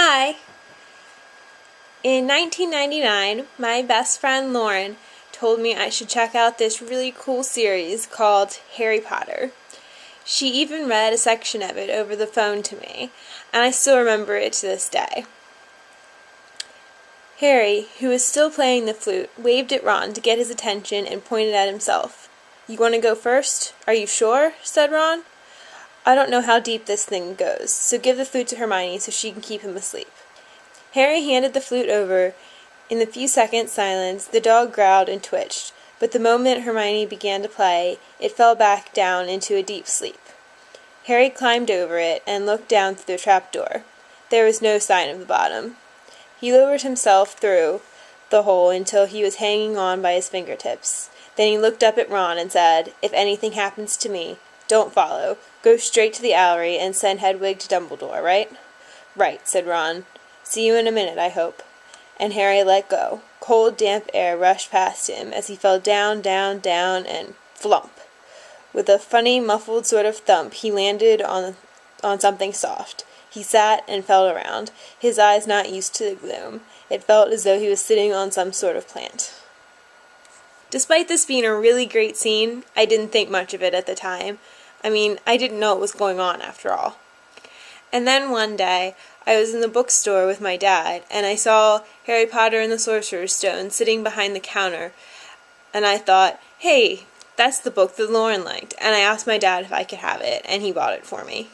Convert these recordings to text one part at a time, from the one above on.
Hi! In 1999, my best friend Lauren told me I should check out this really cool series called Harry Potter. She even read a section of it over the phone to me, and I still remember it to this day. Harry, who was still playing the flute, waved at Ron to get his attention and pointed at himself. "You want to go first? Are you sure?" said Ron. "I don't know how deep this thing goes, so give the flute to Hermione so she can keep him asleep." Harry handed the flute over. In the few seconds' silence, the dog growled and twitched, but the moment Hermione began to play, it fell back down into a deep sleep. Harry climbed over it and looked down through the trapdoor. There was no sign of the bottom. He lowered himself through the hole until he was hanging on by his fingertips. Then he looked up at Ron and said, "If anything happens to me, don't follow. Go straight to the Owlery and send Hedwig to Dumbledore, right?" "Right," said Ron. "See you in a minute, I hope." And Harry let go. Cold, damp air rushed past him as he fell down, down, down, and flump. With a funny, muffled sort of thump, he landed on something soft. He sat and felt around, his eyes not used to the gloom. It felt as though he was sitting on some sort of plant. Despite this being a really great scene, I didn't think much of it at the time. I didn't know what was going on after all. And then one day, I was in the bookstore with my dad, and I saw Harry Potter and the Sorcerer's Stone sitting behind the counter, and I thought, hey, that's the book that Lauren liked, and I asked my dad if I could have it, and he bought it for me.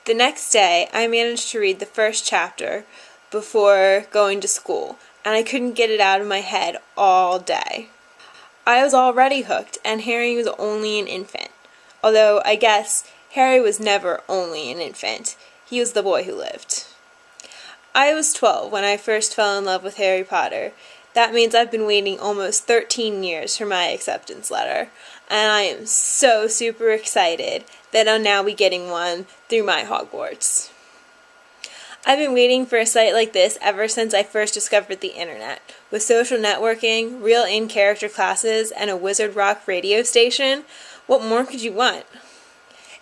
The next day, I managed to read the first chapter before going to school, and I couldn't get it out of my head all day. I was already hooked, and Harry was only an infant. Although, I guess, Harry was never only an infant. He was the boy who lived. I was 12 when I first fell in love with Harry Potter. That means I've been waiting almost 13 years for my acceptance letter. And I am so super excited that I'll now be getting one through MyHogwarts. I've been waiting for a site like this ever since I first discovered the internet. With social networking, real in-character classes, and a Wizard Rock radio station, what more could you want?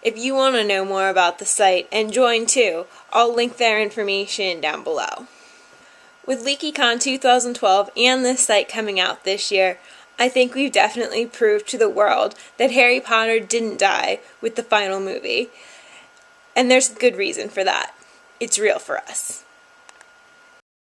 If you want to know more about the site and join too, I'll link their information down below. With LeakyCon 2012 and this site coming out this year, I think we've definitely proved to the world that Harry Potter didn't die with the final movie. And there's good reason for that. It's real for us.